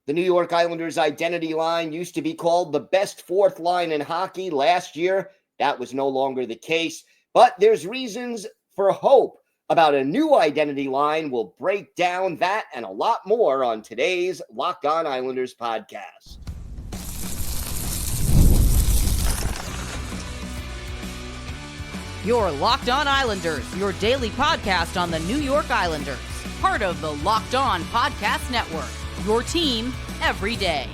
The New York Islanders' identity line used to be called the best fourth line in hockey. Last year, that was no longer the case. But there's reasons for hope about a new identity line. We'll break down that and a lot more on today's Locked On Islanders podcast. Your Locked On Islanders, your daily podcast on the New York Islanders. Part of the Locked On Podcast Network, your team every day.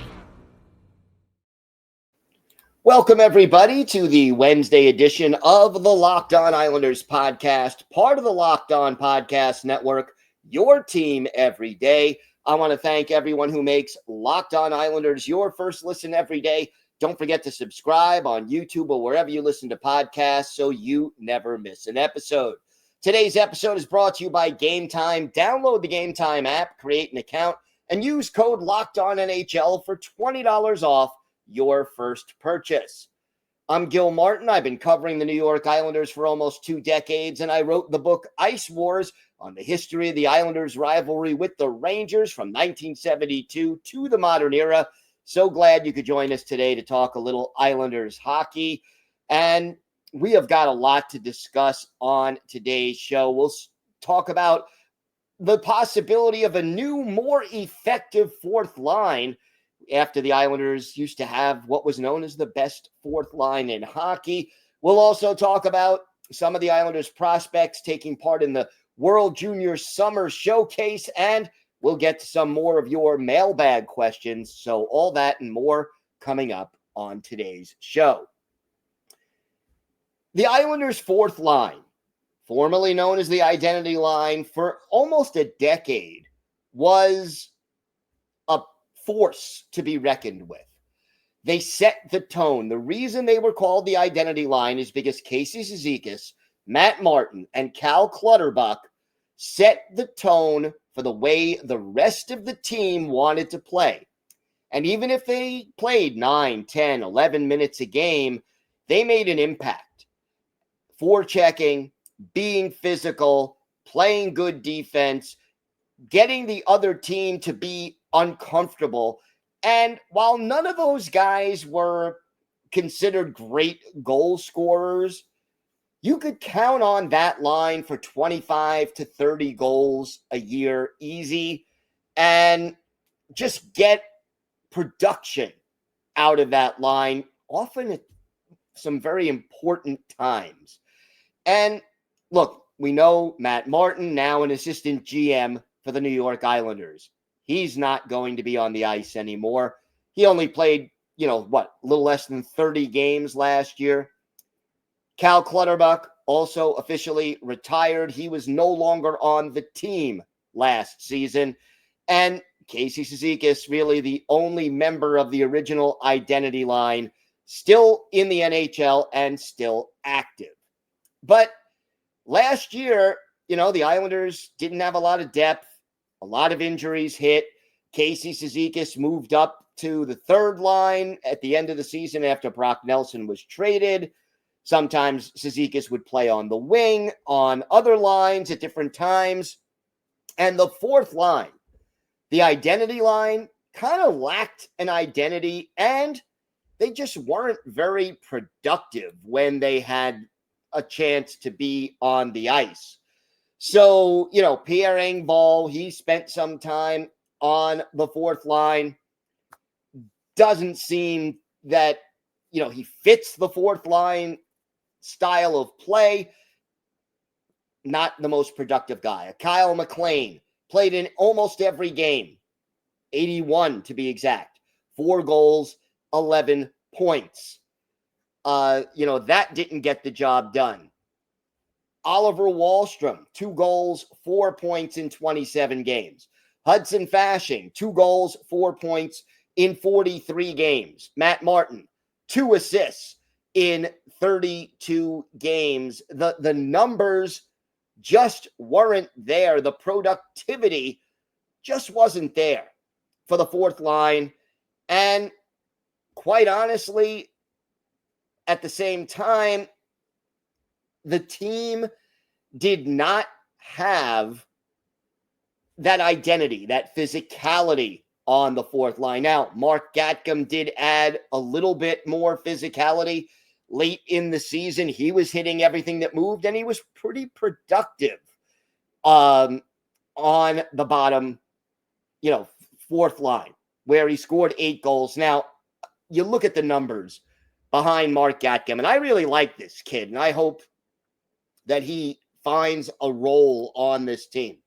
Welcome, everybody, to the Wednesday edition of the Locked On Islanders podcast, part of the Locked On Podcast Network, your team every day. I want to thank everyone who makes Locked On Islanders your first listen every day. Don't forget to subscribe on YouTube or wherever you listen to podcasts so you never miss an episode. Today's episode is brought to you by Game Time. Download the Game Time app, create an account, and use code LOCKEDONNHL for $20 off your first purchase. I'm Gil Martin. I've been covering the New York Islanders for almost 2 decades, and I wrote the book Ice Wars on the history of the Islanders' rivalry with the Rangers from 1972 to the modern era. So glad you could join us today to talk a little Islanders hockey. And we have got a lot to discuss on today's show. We'll talk about the possibility of a new, more effective fourth line after the Islanders used to have what was known as the best fourth line in hockey. We'll also talk about some of the Islanders prospects taking part in the World Junior Summer Showcase, and we'll get to some more of your mailbag questions. So all that and more coming up on today's show. The Islanders' fourth line, formerly known as the identity line for almost a decade, was a force to be reckoned with. They set the tone. The reason they were called the identity line is because Casey Cizikas, Matt Martin, and Cal Clutterbuck set the tone for the way the rest of the team wanted to play. And even if they played 9, 10, 11 minutes a game, they made an impact. Forechecking, being physical, playing good defense, getting the other team to be uncomfortable. And while none of those guys were considered great goal scorers, you could count on that line for 25 to 30 goals a year easy and just get production out of that line, often at some very important times. And look, we know Matt Martin, now an assistant GM for the New York Islanders. He's not going to be on the ice anymore. He only played, a little less than 30 games last year. Cal Clutterbuck also officially retired. He was no longer on the team last season. And Casey Cizikas, really the only member of the original identity line, still in the NHL and still active. But last year, the Islanders didn't have a lot of depth. A lot of injuries hit. Casey Cizikas moved up to the third line at the end of the season after Brock Nelson was traded. Sometimes Cizikas would play on the wing, on other lines at different times. And the fourth line, the identity line, kind of lacked an identity, and they just weren't very productive when they had a chance to be on the ice. So, Pierre Engvall, he spent some time on the fourth line. Doesn't seem that, he fits the fourth line style of play. Not the most productive guy. Kyle McLean played in almost every game. 81 to be exact. 4 goals, 11 points. That didn't get the job done. Oliver Wahlstrom, 2 goals, 4 points in 27 games. Hudson Fasching, 2 goals, 4 points in 43 games. Matt Martin, 2 assists in 32 games. The numbers just weren't there. The productivity just wasn't there for the fourth line. And quite honestly, at the same time, the team did not have that identity, that physicality on the fourth line. Now, Mark Gatcomb did add a little bit more physicality late in the season. He was hitting everything that moved, and he was pretty productive on the bottom, fourth line, where he scored 8 goals. Now, you look at the numbers behind Mark Gatcomb, and I really like this kid, and I hope that he finds a role on this team.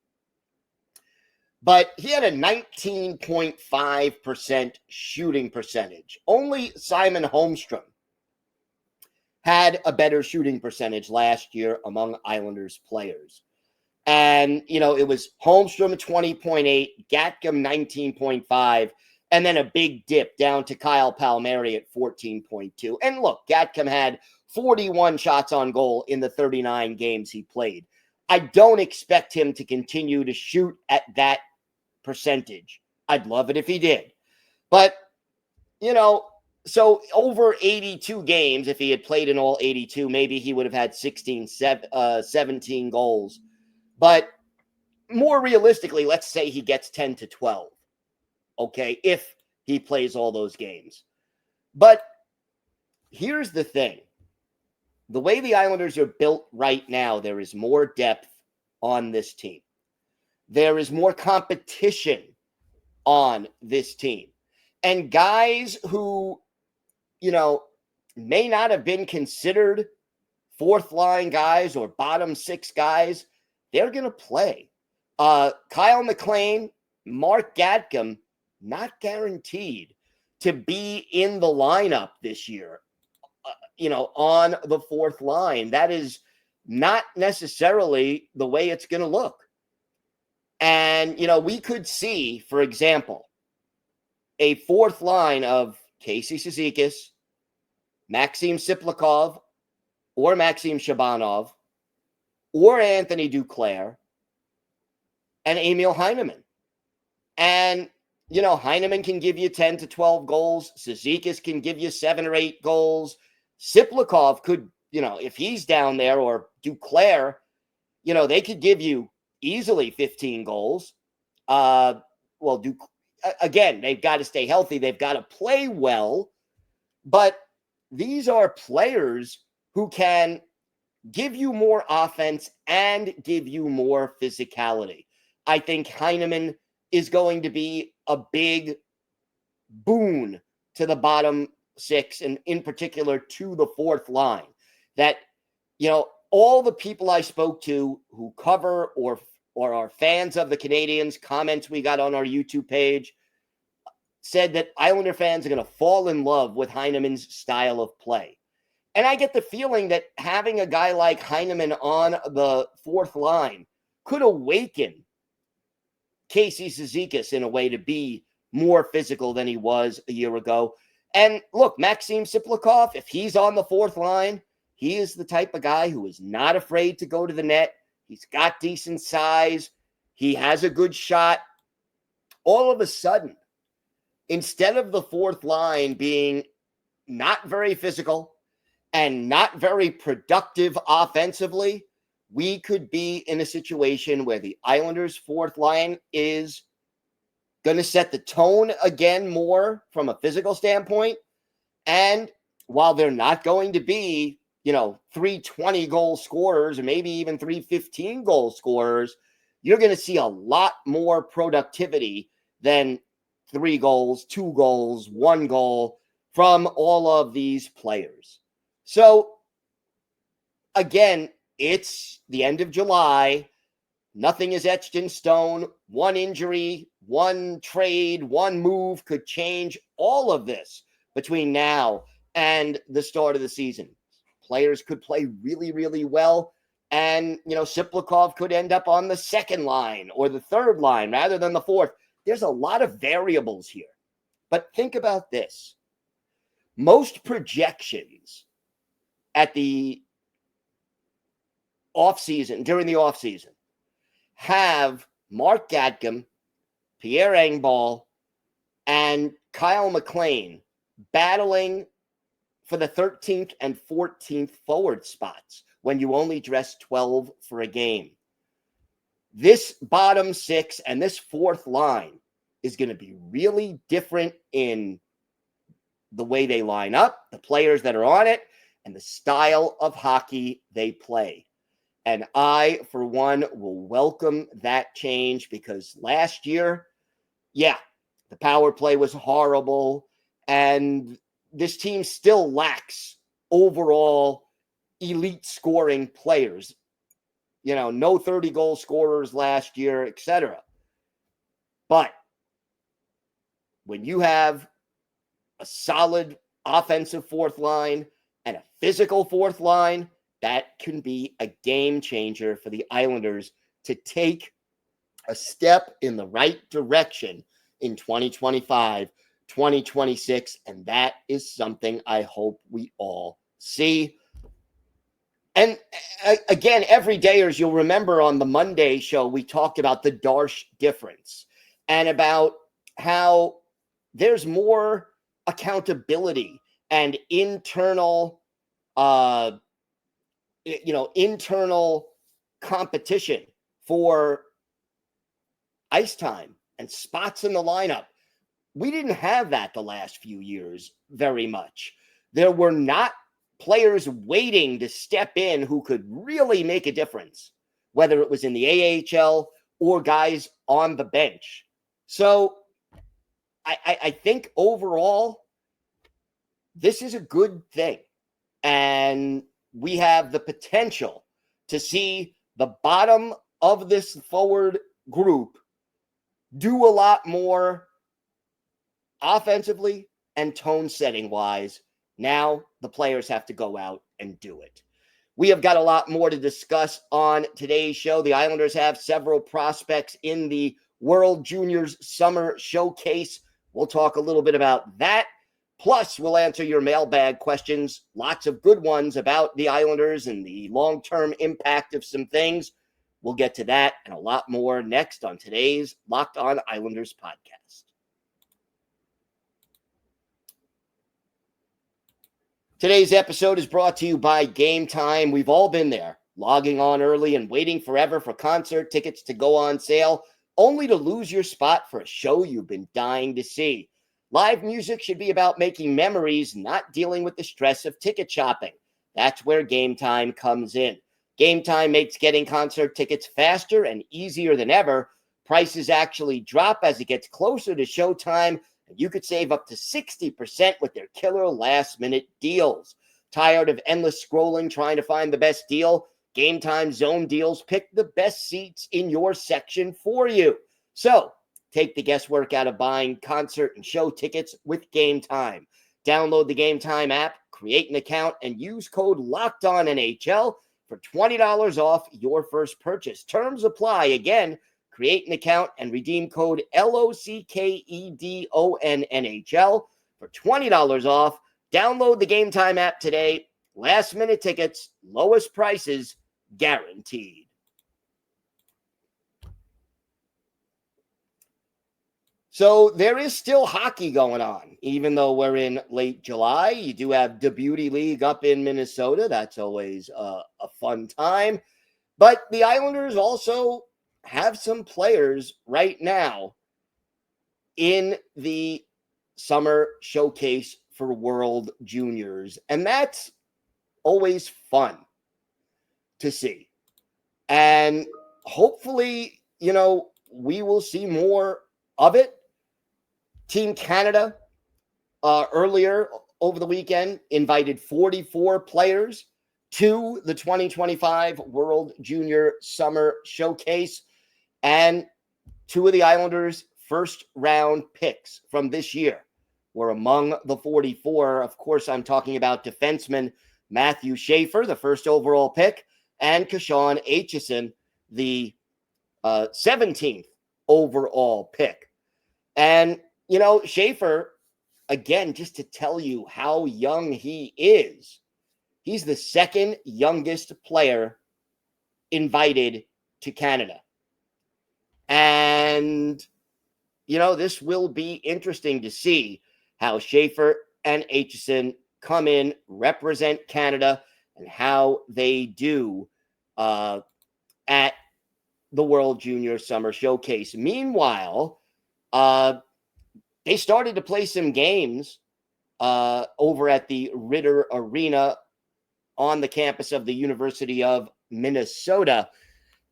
But he had a 19.5% shooting percentage. Only Simon Holmstrom had a better shooting percentage last year among Islanders players. And, it was Holmstrom 20.8, Gatcomb 19.5, and then a big dip down to Kyle Palmieri at 14.2. And look, Gatcomb had 41 shots on goal in the 39 games he played. I don't expect him to continue to shoot at that percentage. I'd love it if he did. But, so over 82 games, if he had played in all 82, maybe he would have had 17 goals. But more realistically, let's say he gets 10 to 12, okay, if he plays all those games. But here's the thing. The way the Islanders are built right now, there is more depth on this team. There is more competition on this team. And guys who, may not have been considered fourth line guys or bottom six guys, they're going to play. Kyle McLean, Mark Gatcomb, not guaranteed to be in the lineup this year, on the fourth line. That is not necessarily the way it's going to look. And, we could see, for example, a fourth line of Casey Cizikas, Maxim Siplikov, or Maxim Shabanov, or Anthony Duclair, and Emil Heineman. And, Heineman can give you 10 to 12 goals. Cizikas can give you 7 or 8 goals. Siplikov could, if he's down there, or Duclair, they could give you easily 15 goals. Again, they've got to stay healthy. They've got to play well. But these are players who can give you more offense and give you more physicality. I think Heineman is going to be a big boon to the bottom six, and in particular to the fourth line. That, all the people I spoke to who cover or are fans of the Canadiens, comments we got on our YouTube page, said that Islander fans are going to fall in love with Heineman's style of play. And I get the feeling that having a guy like Heineman on the fourth line could awaken Casey Cizikas in a way to be more physical than he was a year ago. And look, Maxim Siplikov, if he's on the fourth line, he is the type of guy who is not afraid to go to the net. He's got decent size. He has a good shot. All of a sudden, instead of the fourth line being not very physical and not very productive offensively, we could be in a situation where the Islanders' fourth line is going to set the tone again more from a physical standpoint. And while they're not going to be, 320 goal scorers or maybe even 315 goal scorers, you're going to see a lot more productivity than 3 goals, 2 goals, 1 goal from all of these players. So, again, it's the end of July. Nothing is etched in stone. One injury, one trade, one move could change all of this between now and the start of the season. Players could play really, really well. And, Siplikov could end up on the second line or the third line rather than the fourth. There's a lot of variables here. But think about this. Most projections at the offseason, during the offseason, have Mark Gatcomb, Pierre Engvall, and Kyle McLean battling for the 13th and 14th forward spots when you only dress 12 for a game. This bottom six and this fourth line is going to be really different in the way they line up, the players that are on it, and the style of hockey they play. And I, for one, will welcome that change because last year, yeah, the power play was horrible, and this team still lacks overall elite scoring players. No 30-goal scorers last year, etc. But when you have a solid offensive fourth line and a physical fourth line, that can be a game changer for the Islanders to take a step in the right direction in 2025, 2026, and that is something I hope we all see. And again, every day, as you'll remember on the Monday show, we talked about the Darche difference and about how there's more accountability and internal competition for ice time and spots in the lineup. We didn't have that the last few years very much. There were not players waiting to step in who could really make a difference, whether it was in the AHL or guys on the bench. So I think overall, this is a good thing. And we have the potential to see the bottom of this forward group do a lot more offensively and tone setting wise. Now the players have to go out and do it. We have got a lot more to discuss on today's show. The Islanders have several prospects in the World Juniors Summer Showcase. We'll talk a little bit about that. Plus, we'll answer your mailbag questions. Lots of good ones about the Islanders and the long-term impact of some things. We'll get to that and a lot more next on today's Locked On Islanders podcast. Today's episode is brought to you by Game Time. We've all been there, logging on early and waiting forever for concert tickets to go on sale, only to lose your spot for a show you've been dying to see. Live music should be about making memories, not dealing with the stress of ticket shopping. That's where Game Time comes in. Game Time makes getting concert tickets faster and easier than ever. Prices actually drop as it gets closer to showtime, and you could save up to 60% with their killer last-minute deals. Tired of endless scrolling trying to find the best deal? Game Time Zone Deals pick the best seats in your section for you. So, take the guesswork out of buying concert and show tickets with Game Time. Download the Game Time app, create an account, and use code LOCKEDONNHL for $20 off your first purchase. Terms apply. Again, create an account and redeem code LOCKEDONNHL for $20 off. Download the Game Time app today. Last-minute tickets, lowest prices, guaranteed. So there is still hockey going on, even though we're in late July. You do have the Beauty League up in Minnesota. That's always a fun time. But the Islanders also have some players right now in the summer showcase for World Juniors. And that's always fun to see. And hopefully, we will see more of it. Team Canada earlier over the weekend invited 44 players to the 2025 World Junior Summer Showcase, and two of the Islanders' first-round picks from this year were among the 44. Of course, I'm talking about defenseman Matthew Schaefer, the first overall pick, and Kashan Aitchison, the 17th overall pick. And Schaefer, again, just to tell you how young he is, he's the second youngest player invited to Canada. And, this will be interesting to see how Schaefer and Aitchison come in, represent Canada, and how they do at the World Junior Summer Showcase. Meanwhile, They started to play some games over at the Ritter Arena on the campus of the University of Minnesota.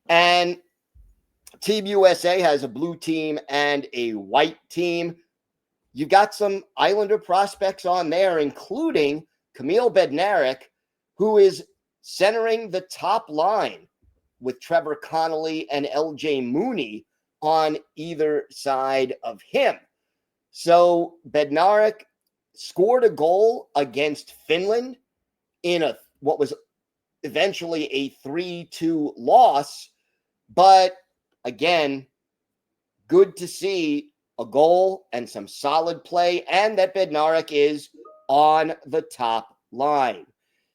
And Team USA has a blue team and a white team. You got some Islander prospects on there, including Kamil Bednarik, who is centering the top line with Trevor Connolly and LJ Mooney on either side of him. So Bednarik scored a goal against Finland in what was eventually a 3-2 loss. But again, good to see a goal and some solid play, and that Bednarik is on the top line.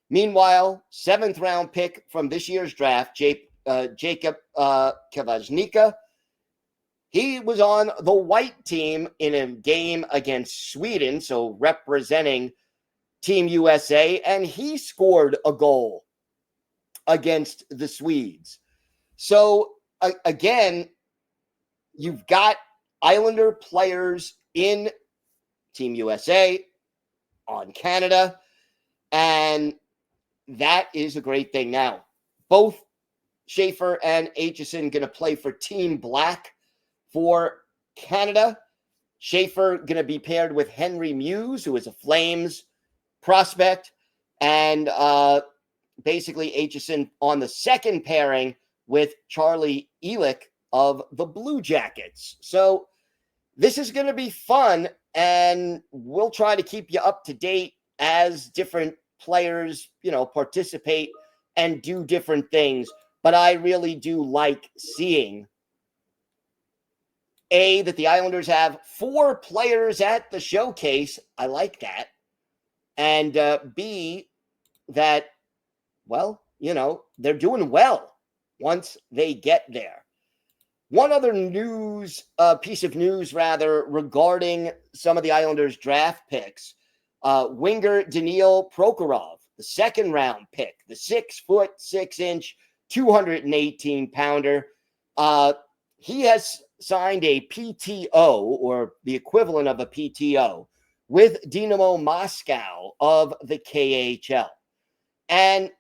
Meanwhile, 7th round pick from this year's draft, Jacob Kavajnika, he was on the white team in a game against Sweden, so representing Team USA, and he scored a goal against the Swedes. So, again, you've got Islander players in Team USA, on Canada, and that is a great thing. Now, both Schaefer and Aitchison going to play for Team Black for Canada. Schaefer going to be paired with Henry Muse, who is a Flames prospect, and basically Aitchison on the second pairing with Charlie Elick of the Blue Jackets. So this is going to be fun, and we'll try to keep you up to date as different players, participate and do different things. But I really do like seeing that the Islanders have 4 players at the showcase. I like that. And B, that, they're doing well once they get there. One other piece of news regarding some of the Islanders' draft picks. Winger Daniil Prokhorov, the 2nd round pick, the 6', 6" 218-pounder. He has signed a PTO, or the equivalent of a PTO, with Dynamo Moscow of the KHL. And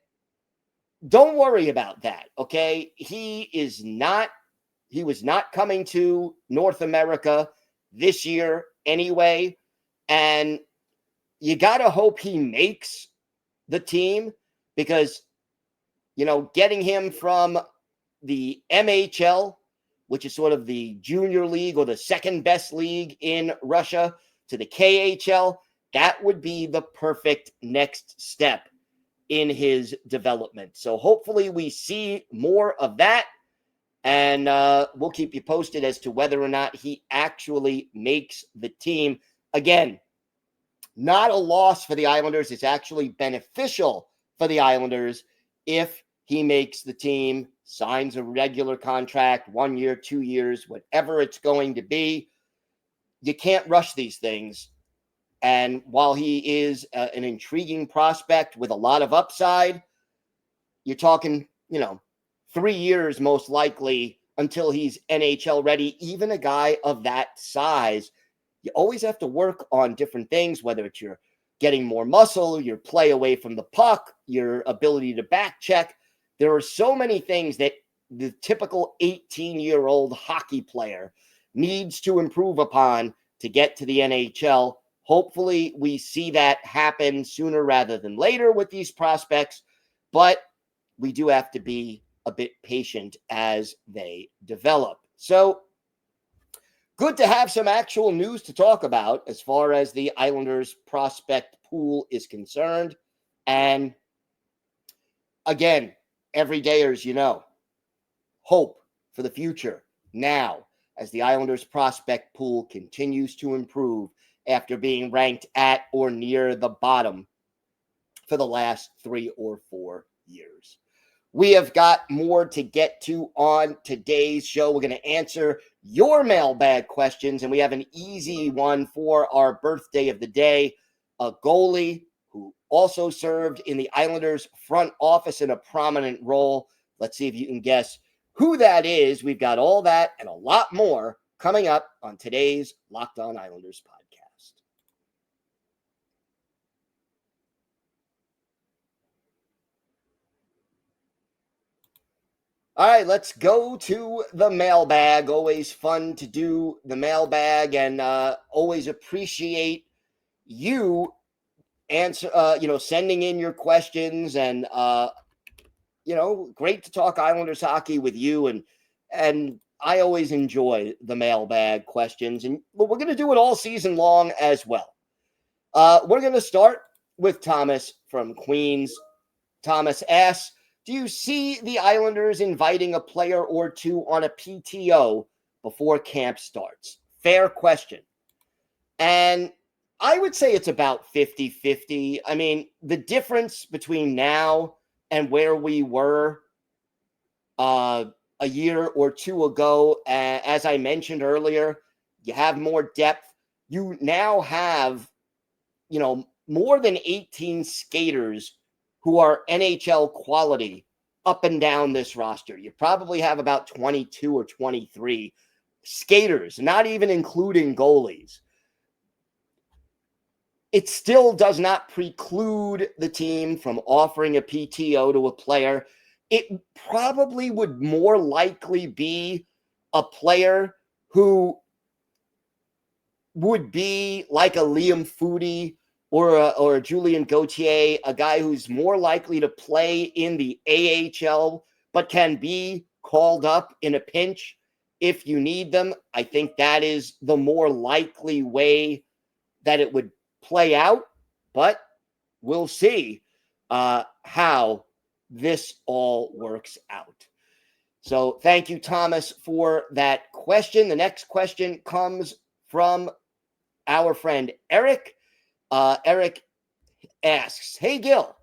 don't worry about that, okay? He was not coming to North America this year anyway, and you got to hope he makes the team, because, getting him from the MHL, which is sort of the junior league or the second best league in Russia, to the KHL, that would be the perfect next step in his development. So hopefully we see more of that, and we'll keep you posted as to whether or not he actually makes the team. Again, not a loss for the Islanders. It's actually beneficial for the Islanders if he makes the team, signs a regular contract, 1 year, 2 years, whatever it's going to be. You can't rush these things. And while he is an intriguing prospect with a lot of upside, you're talking, 3 years most likely until he's NHL ready. Even a guy of that size, you always have to work on different things, whether it's your getting more muscle, your play away from the puck, your ability to back check. There are so many things that the typical 18-year-old hockey player needs to improve upon to get to the NHL. Hopefully, we see that happen sooner rather than later with these prospects, but we do have to be a bit patient as they develop. So, good to have some actual news to talk about as far as the Islanders prospect pool is concerned. And again, everydayers, hope for the future now as the Islanders prospect pool continues to improve after being ranked at or near the bottom for the last 3 or 4 years. We have got more to get to on today's show. We're going to answer your mailbag questions, and we have an easy one for our birthday of the day. A goalie who also served in the Islanders front office in a prominent role. Let's see if you can guess who that is. We've got all that and a lot more coming up on today's Locked On Islanders podcast. All right, let's go to the mailbag. Always fun to do the mailbag, and always appreciate you sending in your questions, and great to talk Islanders hockey with you, and I always enjoy the mailbag questions, and we're going to do it all season long as well. We're going to start with Thomas from Queens. Thomas asks, do you see the Islanders inviting a player or two on a PTO before camp starts? Fair question. And I would say it's about 50-50. I mean, the difference between now and where we were a year or two ago, as I mentioned earlier, you have more depth. You now have, more than 18 skaters who are NHL quality up and down this roster. You probably have about 22 or 23 skaters, not even including goalies. It still does not preclude the team from offering a PTO to a player. It probably would more likely be a player who would be like a Liam Foudy or a Julien Gauthier, a guy who's more likely to play in the AHL, but can be called up in a pinch if you need them. I think that is the more likely way that it would play out, but we'll see how this all works out. So thank you, Thomas, for that question. The next question comes from our friend Eric. Eric asks, hey, Gil,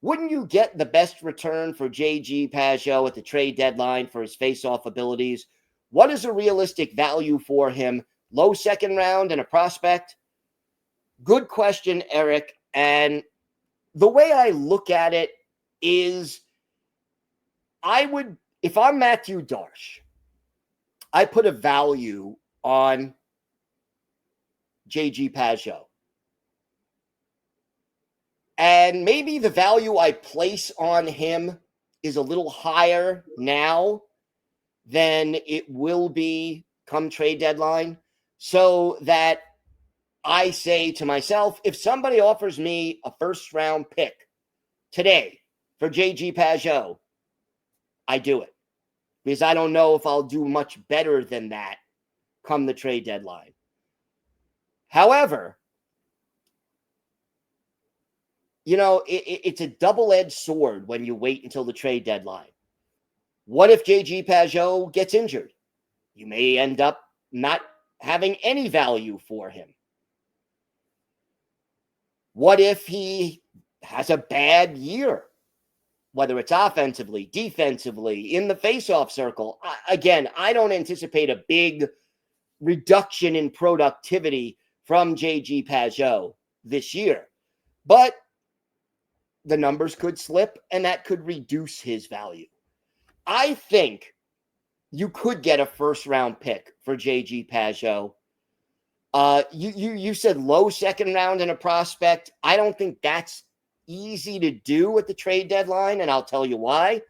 wouldn't you get the best return for JG Pageau at the trade deadline for his face-off abilities? What is a realistic value for him? Low second round and a prospect? Good question, Eric. And the way I look at it is if I'm Matthew Darche, I put a value on JG Pageau. And maybe the value I place on him is a little higher now than it will be come trade deadline, so that I say to myself, if somebody offers me a first-round pick today for JG Pageau, I do it. Because I don't know if I'll do much better than that come the trade deadline. However, it's a double-edged sword when you wait until the trade deadline. What if JG Pageau gets injured? You may end up not having any value for him. What if he has a bad year? Whether it's offensively, defensively, in the faceoff circle. Again, I don't anticipate a big reduction in productivity from JG Pageau this year. But the numbers could slip, and that could reduce his value. I think you could get a first-round pick for JG Pageau. You said low second round and a prospect. I don't think that's easy to do at the trade deadline, and I'll tell you why.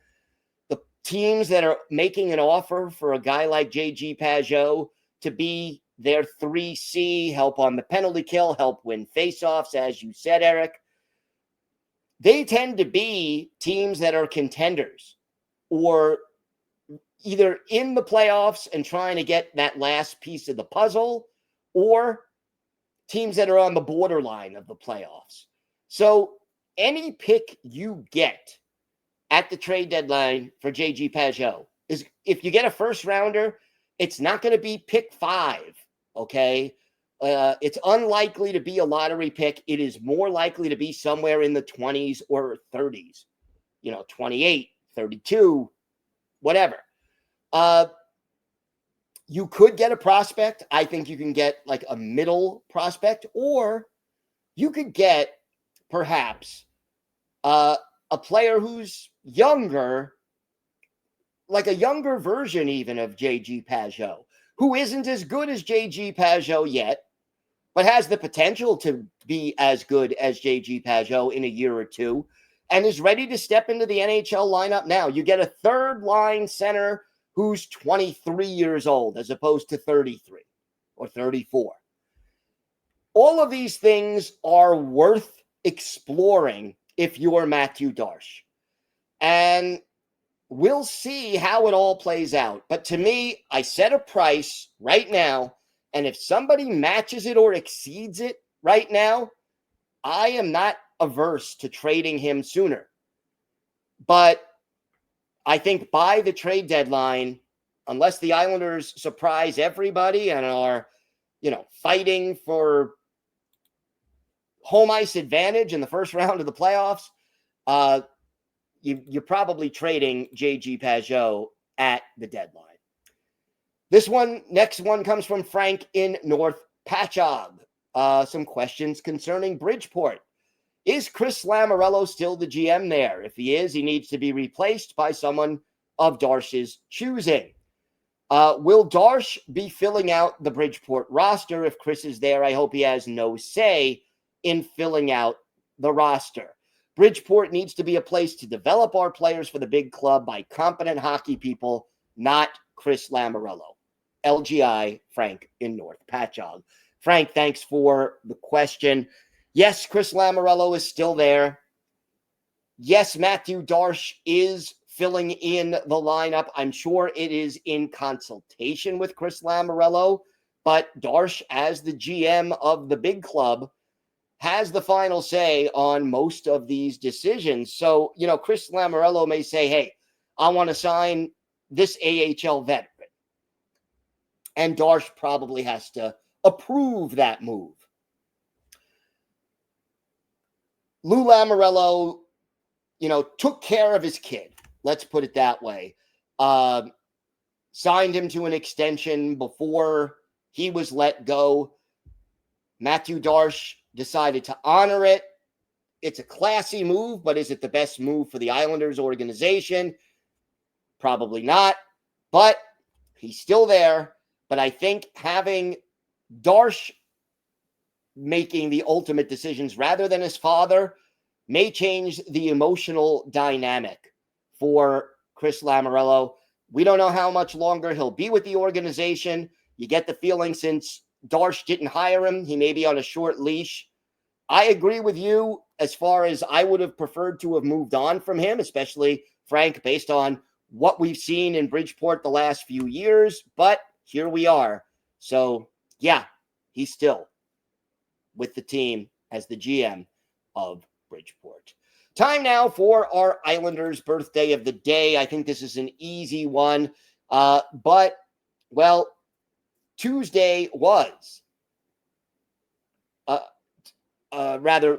The teams that are making an offer for a guy like JG Pageau to be their 3C, help on the penalty kill, help win faceoffs, as you said, Eric, they tend to be teams that are contenders or either in the playoffs and trying to get that last piece of the puzzle, or teams that are on the borderline of the playoffs. So any pick you get at the trade deadline for JG Pageau is, if you get a first rounder, it's not going to be pick 5, okay? It's unlikely to be a lottery pick. It is more likely to be somewhere in the 20s or 30s, 28, 32, whatever. You could get a prospect. I think you can get like a middle prospect, or you could get perhaps a player who's younger, like a younger version even of JG Pageau, who isn't as good as JG Pageau yet, but has the potential to be as good as JG Pageau in a year or two, and is ready to step into the NHL lineup now. You get a third-line center who's 23 years old as opposed to 33 or 34. All of these things are worth exploring if you're Matthew Darche. And we'll see how it all plays out. But to me, I set a price right now, and if somebody matches it or exceeds it right now, I am not averse to trading him sooner. But I think by the trade deadline, unless the Islanders surprise everybody and are, fighting for home ice advantage in the first round of the playoffs, you're probably trading JG Pageau at the deadline. Next one comes from Frank in North Patchogue. Some questions concerning Bridgeport. Is Chris Lamoriello still the GM there? If he is, he needs to be replaced by someone of Darche's choosing. Will Darche be filling out the Bridgeport roster? If Chris is there, I hope he has no say in filling out the roster. Bridgeport needs to be a place to develop our players for the big club by competent hockey people, not Chris Lamoriello. LGI, Frank in North Patchogue. Frank, thanks for the question. Yes, Chris Lamoriello is still there. Yes, Matthew Darche is filling in the lineup. I'm sure it is in consultation with Chris Lamoriello, but Darche, as the GM of the big club, has the final say on most of these decisions. So, Chris Lamoriello may say, hey, I want to sign this AHL veteran. And Darche probably has to approve that move. Lou Lamoriello, took care of his kid. Let's put it that way. Signed him to an extension before he was let go. Matthew Darche decided to honor it. It's a classy move, but is it the best move for the Islanders organization? Probably not, but he's still there. But I think having Darche making the ultimate decisions rather than his father may change the emotional dynamic for Chris Lamoriello. We don't know how much longer he'll be with the organization. You get the feeling since Darche didn't hire him, he may be on a short leash. I agree with you as far as I would have preferred to have moved on from him, especially, Frank, based on what we've seen in Bridgeport the last few years. But here we are. So, yeah, he's still with the team as the GM of Bridgeport. Time now for our Islanders' birthday of the day. I think this is an easy one. Tuesday was,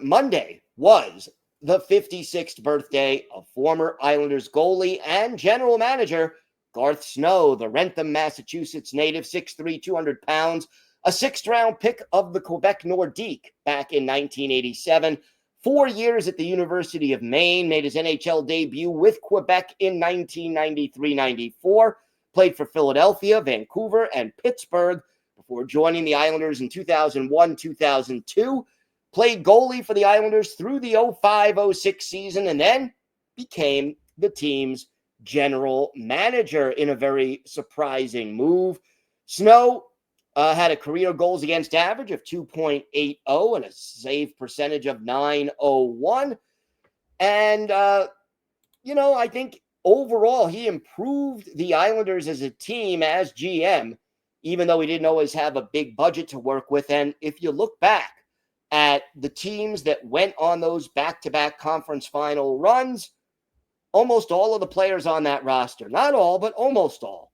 Monday was the 56th birthday of former Islanders goalie and general manager Garth Snow, the Wrentham, Massachusetts native, 6'3", 200 pounds, a sixth-round pick of the Quebec Nordique back in 1987. 4 years at the University of Maine, made his NHL debut with Quebec in 1993-94, played for Philadelphia, Vancouver, and Pittsburgh before joining the Islanders in 2001-2002, played goalie for the Islanders through the 05-06 season, and then became the team's general manager in a very surprising move. Snow had a career goals against average of 2.80 and a save percentage of .901. And, I think overall he improved the Islanders as a team, as GM, even though he didn't always have a big budget to work with. And if you look back at the teams that went on those back-to-back conference final runs, almost all of the players on that roster, not all, but almost all,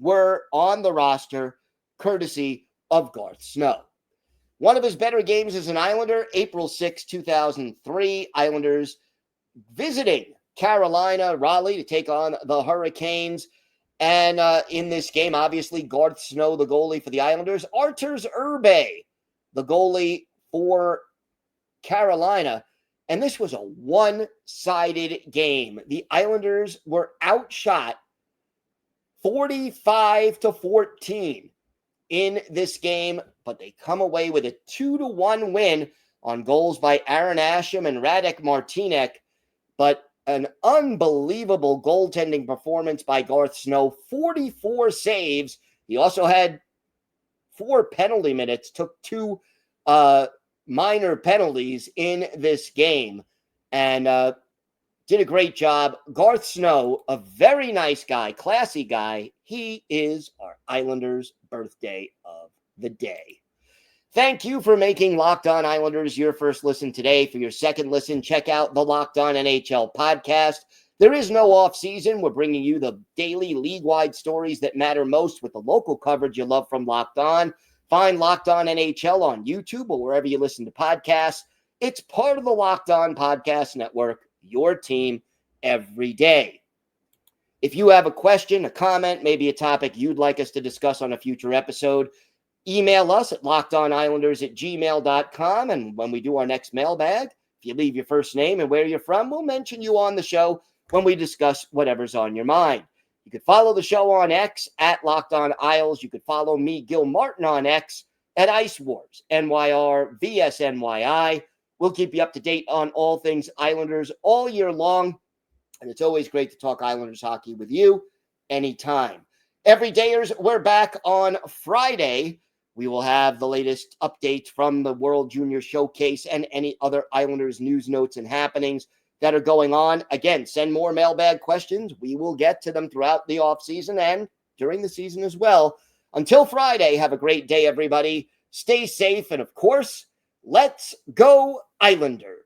were on the roster courtesy of Garth Snow. One of his better games as an Islander, April 6, 2003, Islanders visiting Carolina, Raleigh, to take on the Hurricanes. And in this game, obviously, Garth Snow, the goalie for the Islanders, Arturs Urbe, the goalie for Carolina. And this was a one-sided game. The Islanders were outshot 45-14 in this game, but they come away with a 2-1 win on goals by Aaron Asham and Radek Martinek. But an unbelievable goaltending performance by Garth Snow, 44 saves. He also had 4 penalty minutes, took 2 minor penalties in this game, and did a great job. Garth Snow, a very nice guy, classy guy. He is our Islanders' birthday of the day. Thank you for making Locked On Islanders your first listen today. For your second listen, check out the Locked On NHL podcast. There is no off-season. We're bringing you the daily league-wide stories that matter most with the local coverage you love from Locked On. Find Locked On NHL on YouTube or wherever you listen to podcasts. It's part of the Locked On Podcast Network, your team every day. If you have a question, a comment, maybe a topic you'd like us to discuss on a future episode, email us at lockedonislanders@gmail.com. And when we do our next mailbag, if you leave your first name and where you're from, we'll mention you on the show when we discuss whatever's on your mind. You could follow the show on X at Locked On Isles. You could follow me, Gil Martin, on X at Ice Wars, NYR, VSNYI. We'll keep you up to date on all things Islanders all year long. And it's always great to talk Islanders hockey with you anytime. Everydayers, we're back on Friday. We will have the latest updates from the World Junior Showcase and any other Islanders news, notes, and happenings that are going on. Again, send more mailbag questions. We will get to them throughout the offseason and during the season as well. Until Friday, have a great day, everybody. Stay safe. And of course, let's go Islanders.